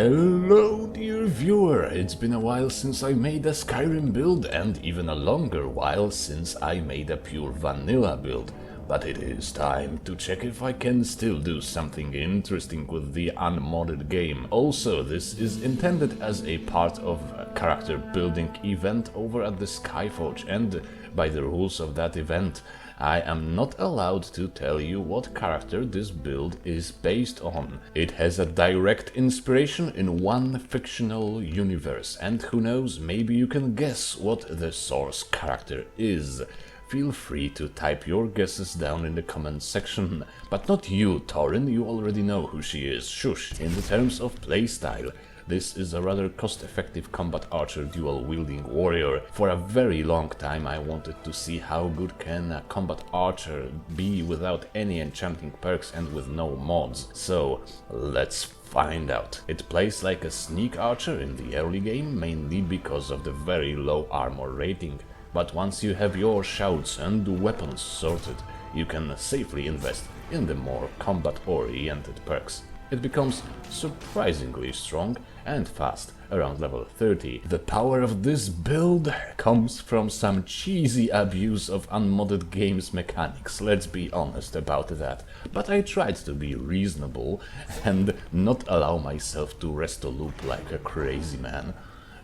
Hello dear viewer, it's been a while since I made a Skyrim build and even a longer while since I made a pure vanilla build. But it is time to check if I can still do something interesting with the unmodded game. Also, this is intended as a part of a character building event over at the Skyforge, and by the rules of that event, I am not allowed to tell you what character this build is based on. It has a direct inspiration in one fictional universe, and who knows, maybe you can guess what the source character is. Feel free to type your guesses down in the comments section, but not you, Torin, you already know who she is. Shush. In the terms of playstyle, this is a rather cost-effective combat archer dual-wielding warrior. For a very long time I wanted to see how good can a combat archer be without any enchanting perks and with no mods. So let's find out. It plays like a sneak archer in the early game, mainly because of the very low armor rating. But once you have your shouts and weapons sorted, you can safely invest in the more combat-oriented perks. It becomes surprisingly strong and fast around level 30. The power of this build comes from some cheesy abuse of unmodded games mechanics, let's be honest about that. But I tried to be reasonable and not allow myself to resto loop like a crazy man.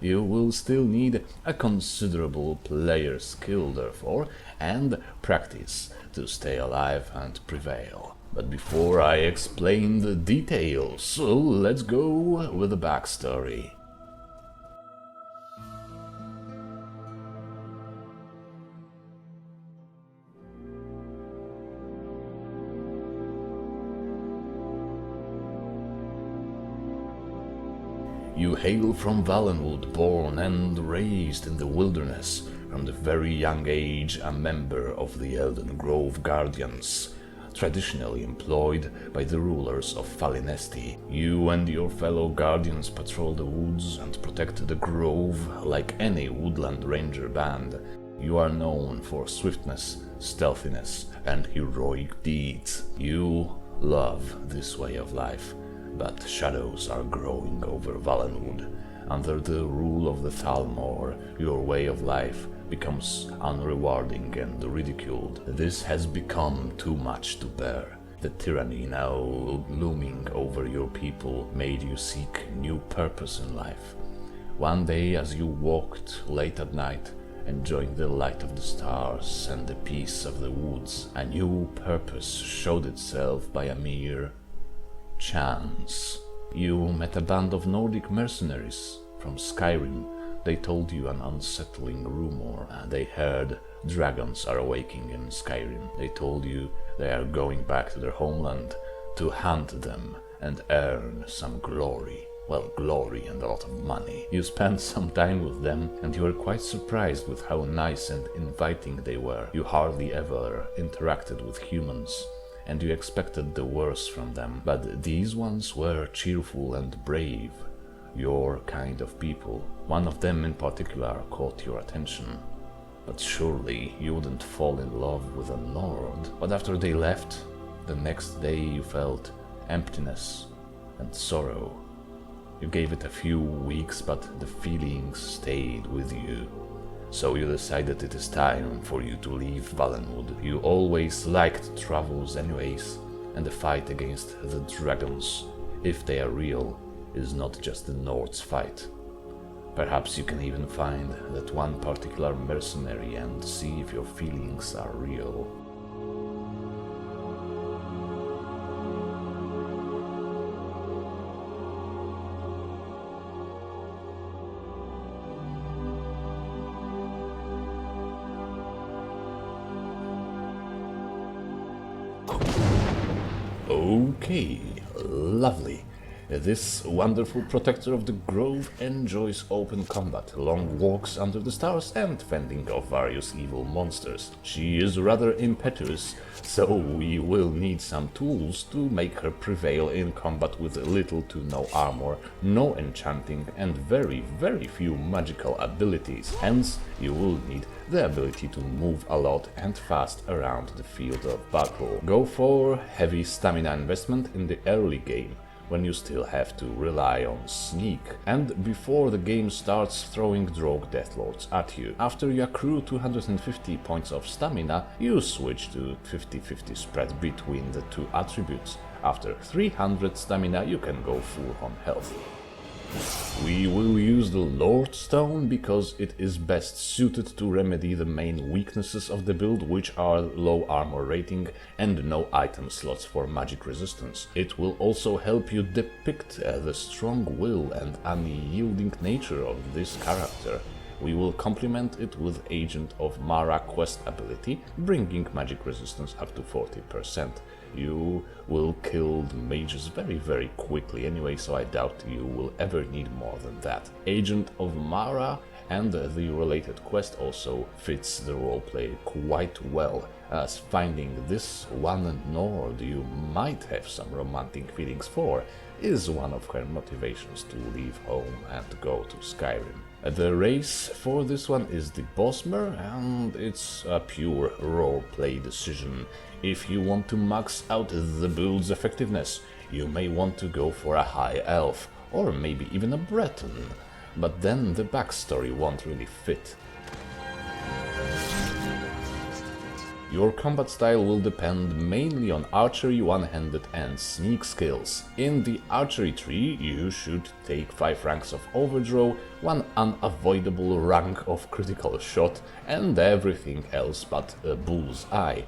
You will still need a considerable player skill, therefore, and practice to stay alive and prevail. But before I explain the details, so let's go with the backstory. You hail from Valenwood, born and raised in the wilderness, from the very young age a member of the Elden Grove Guardians, traditionally employed by the rulers of Falinesti. You and your fellow Guardians patrol the woods and protect the grove like any woodland ranger band. You are known for swiftness, stealthiness, and heroic deeds. You love this way of life. But shadows are growing over Valenwood. Under the rule of the Thalmor, your way of life becomes unrewarding and ridiculed. This has become too much to bear. The tyranny now looming over your people made you seek new purpose in life. One day, as you walked late at night, enjoying the light of the stars and the peace of the woods, a new purpose showed itself by a mere chance. You met a band of Nordic mercenaries from Skyrim. They told you an unsettling rumor. They heard dragons are awaking in Skyrim. They told you they are going back to their homeland to hunt them and earn some glory. Well, glory and a lot of money. You spent some time with them and you were quite surprised with how nice and inviting they were. You hardly ever interacted with humans, and you expected the worst from them, but these ones were cheerful and brave, your kind of people. One of them in particular caught your attention. But surely you wouldn't fall in love with a lord. But after they left, the next day you felt emptiness and sorrow. You gave it a few weeks, but the feelings stayed with you. So you decided it is time for you to leave Valenwood. You always liked travels anyways, and the fight against the dragons, if they are real, is not just the Nords' fight. Perhaps you can even find that one particular mercenary and see if your feelings are real. Okay, lovely. This wonderful protector of the grove enjoys open combat, long walks under the stars, and fending off various evil monsters. She is rather impetuous, so we will need some tools to make her prevail in combat with little to no armor, no enchanting, and very, very few magical abilities. Hence, you will need the ability to move a lot and fast around the field of battle. Go for heavy stamina investment in the early game. when you still have to rely on sneak, and before the game starts throwing rogue deathlords at you. After you accrue 250 points of stamina, you switch to 50-50 spread between the two attributes. After 300 stamina, you can go full on health. We will use the Lord Stone because it is best suited to remedy the main weaknesses of the build, which are low armor rating and no item slots for magic resistance. It will also help you depict the strong will and unyielding nature of this character. We will complement it with Agent of Mara quest ability, bringing magic resistance up to 40%. You will kill the mages very quickly anyway, so I doubt you will ever need more than that. Agent of Mara and the related quest also fits the roleplay quite well, as finding this one Nord you might have some romantic feelings for is one of her motivations to leave home and go to Skyrim. The race for this one is the Bosmer, and it's a pure roleplay decision. If you want to max out the build's effectiveness, you may want to go for a high elf, or maybe even a Breton, but then the backstory won't really fit. Your combat style will depend mainly on archery, one-handed and sneak skills. In the archery tree, you should take 5 ranks of overdraw, 1 unavoidable rank of critical shot, and everything else but a bullseye.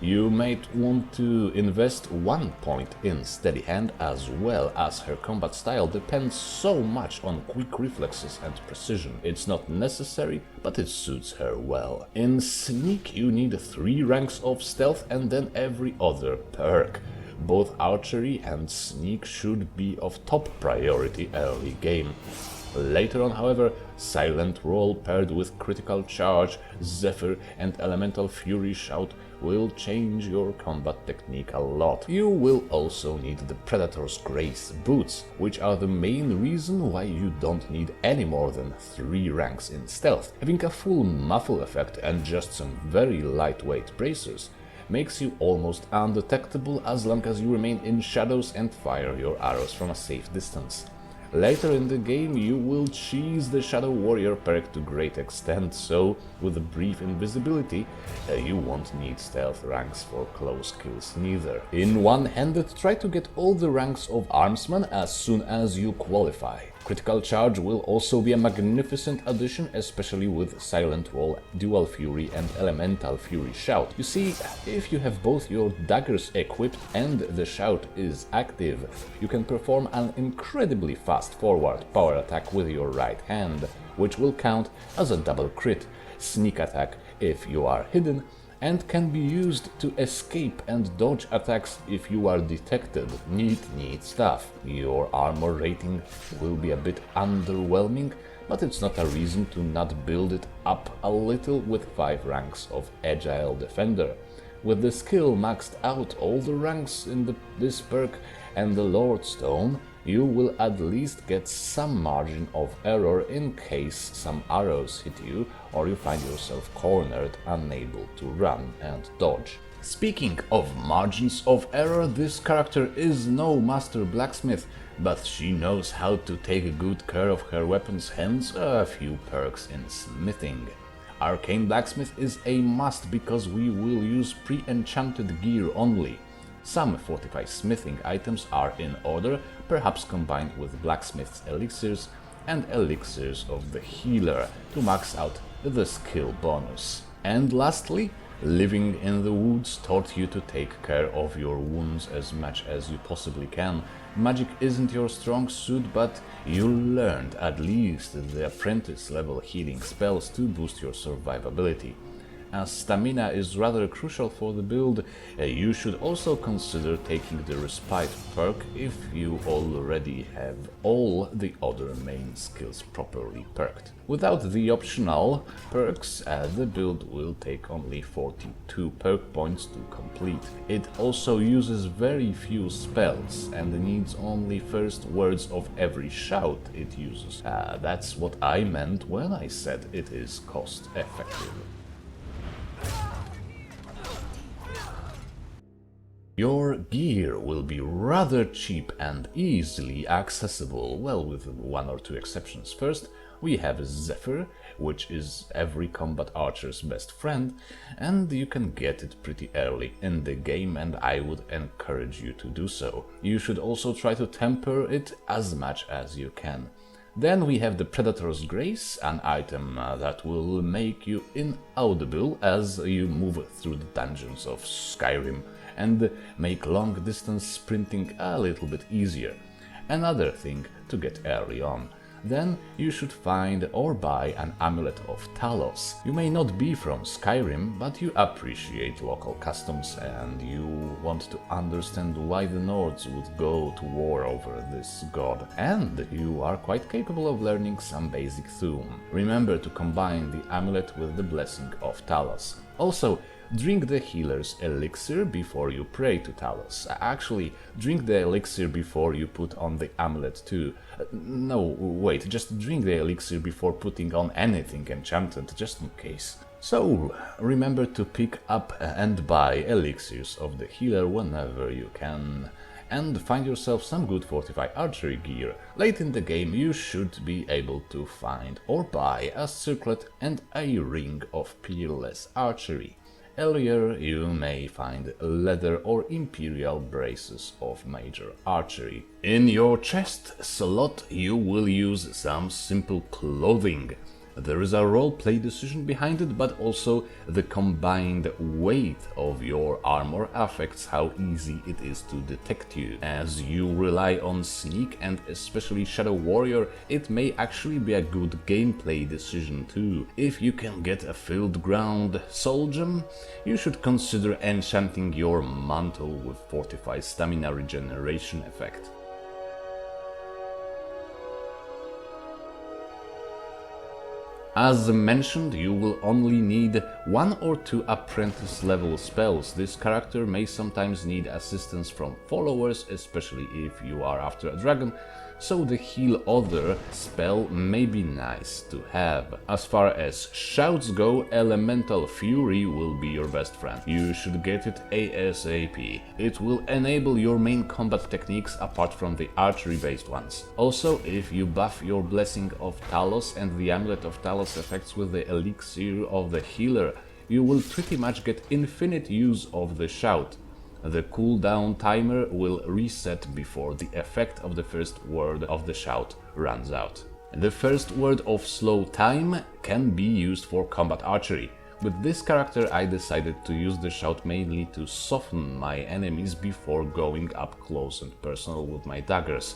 You might want to invest 1 point in steady hand, as well as her combat style depends so much on quick reflexes and precision. It's not necessary, but it suits her well. In sneak you need 3 ranks of stealth and then every other perk. Both archery and sneak should be of top priority early game. Later on, however, Silent Roll paired with Critical Charge, Zephyr and Elemental Fury Shout will change your combat technique a lot. You will also need the Predator's Grace boots, which are the main reason why you don't need any more than 3 ranks in stealth. Having a full muffle effect and just some very lightweight bracers makes you almost undetectable as long as you remain in shadows and fire your arrows from a safe distance. Later in the game you will cheese the Shadow Warrior perk to great extent, so with a brief invisibility you won't need stealth ranks for close kills neither. In one-handed, try to get all the ranks of Armsman as soon as you qualify. Critical Charge will also be a magnificent addition, especially with Silent Roll, Dual Fury and Elemental Fury Shout. You see, if you have both your daggers equipped and the shout is active, you can perform an incredibly fast forward power attack with your right hand, which will count as a double crit, sneak attack if you are hidden, and can be used to escape and dodge attacks if you are detected. Neat stuff. Your armor rating will be a bit underwhelming, but it's not a reason to not build it up a little with 5 ranks of Agile Defender. With the skill maxed out all the ranks in this perk and the Lord Stone, you will at least get some margin of error in case some arrows hit you or you find yourself cornered, unable to run and dodge. Speaking of margins of error, this character is no master blacksmith, but she knows how to take good care of her weapons, hence a few perks in smithing. Arcane Blacksmith is a must because we will use pre-enchanted gear only. Some fortified smithing items are in order, perhaps combined with blacksmith's elixirs and elixirs of the healer to max out the skill bonus. And lastly, living in the woods taught you to take care of your wounds as much as you possibly can. Magic isn't your strong suit, but you learned at least the apprentice level healing spells to boost your survivability. As stamina is rather crucial for the build, you should also consider taking the Respite perk if you already have all the other main skills properly perked. Without the optional perks, the build will take only 42 perk points to complete. It also uses very few spells and needs only first words of every shout it uses. That's what I meant when I said it is cost effective. Your gear will be rather cheap and easily accessible, well, with one or two exceptions. First, we have Zephyr, which is every combat archer's best friend, and you can get it pretty early in the game, and I would encourage you to do so. You should also try to temper it as much as you can. Then we have the Predator's Grace, an item that will make you inaudible as you move through the dungeons of Skyrim and make long-distance sprinting a little bit easier. Another thing to get early on. Then you should find or buy an Amulet of Talos. You may not be from Skyrim, but you appreciate local customs and you want to understand why the Nords would go to war over this god. And you are quite capable of learning some basic Thu'um. Remember to combine the amulet with the Blessing of Talos. Also, drink the healer's elixir before you pray to Talos. Actually, drink the elixir before you put on the amulet too. No, wait, just drink the elixir before putting on anything enchanted, just in case. So, remember to pick up and buy elixirs of the healer whenever you can. And find yourself some good fortified archery gear. Late in the game you should be able to find or buy a circlet and a ring of peerless archery. Earlier you may find leather or imperial braces of major archery. In your chest slot you will use some simple clothing. There is a role-play decision behind it, but also the combined weight of your armor affects how easy it is to detect you. As you rely on sneak and especially Shadow Warrior, it may actually be a good gameplay decision too. If you can get a field ground soul gem, you should consider enchanting your mantle with fortified stamina regeneration effect. As mentioned, you will only need 1 or 2 apprentice level spells. This character may sometimes need assistance from followers, especially if you are after a dragon, so the Heal Other spell may be nice to have. As far as shouts go, Elemental Fury will be your best friend. You should get it ASAP. It will enable your main combat techniques apart from the archery based ones. Also, if you buff your Blessing of Talos and the Amulet of Talos effects with the Elixir of the Healer, you will pretty much get infinite use of the shout. The cooldown timer will reset before the effect of the first word of the shout runs out. The first word of slow time can be used for combat archery. With this character I decided to use the shout mainly to soften my enemies before going up close and personal with my daggers.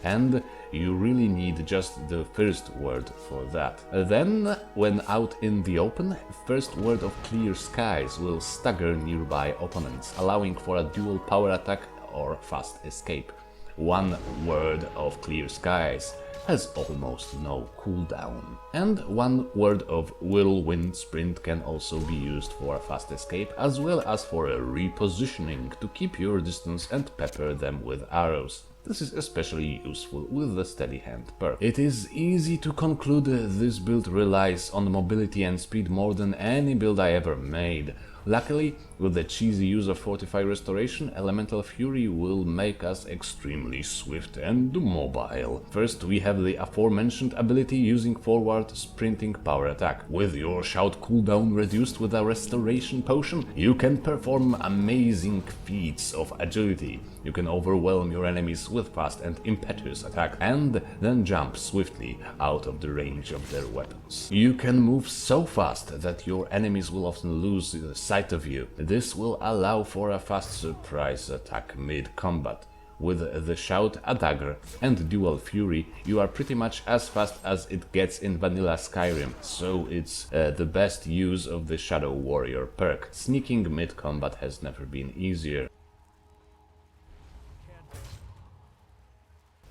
And you really need just the first word for that. Then, when out in the open, first word of Clear Skies will stagger nearby opponents, allowing for a dual power attack or fast escape. One word of Clear Skies has almost no cooldown. And one word of Whirlwind Sprint can also be used for a fast escape, as well as for a repositioning to keep your distance and pepper them with arrows. This is especially useful with the Steady Hand perk. It is easy to conclude this build relies on mobility and speed more than any build I ever made. Luckily, with the cheesy use of Fortify Restoration, Elemental Fury will make us extremely swift and mobile. First, we have the aforementioned ability using forward sprinting power attack. With your shout cooldown reduced with a restoration potion, you can perform amazing feats of agility. You can overwhelm your enemies with fast and impetuous attack, and then jump swiftly out of the range of their weapons. You can move so fast that your enemies will often lose sight of you. This will allow for a fast surprise attack mid-combat. With the shout, a dagger, and dual fury, you are pretty much as fast as it gets in vanilla Skyrim, so it's the best use of the Shadow Warrior perk. Sneaking mid-combat has never been easier.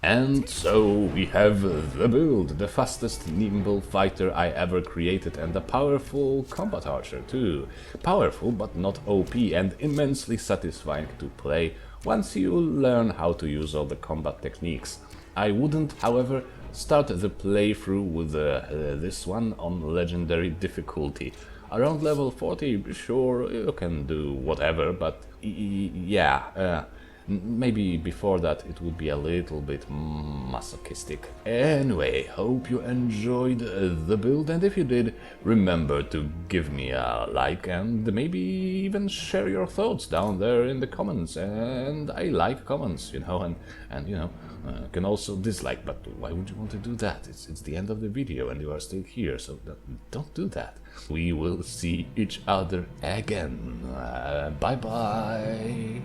And so we have the build, the fastest nimble fighter I ever created, and a powerful combat archer too. Powerful but not OP and immensely satisfying to play once you learn how to use all the combat techniques. I wouldn't, however, start the playthrough with this one on legendary difficulty. around level 40, sure, you can do whatever, but yeah, maybe before that it would be a little bit masochistic. Anyway, hope you enjoyed the build, and if you did, remember to give me a like and maybe even share your thoughts down there in the comments. And I like comments, and can also dislike, but why would you want to do that? It's the end of the video and you are still here, so don't do that. We will see each other again. Bye bye.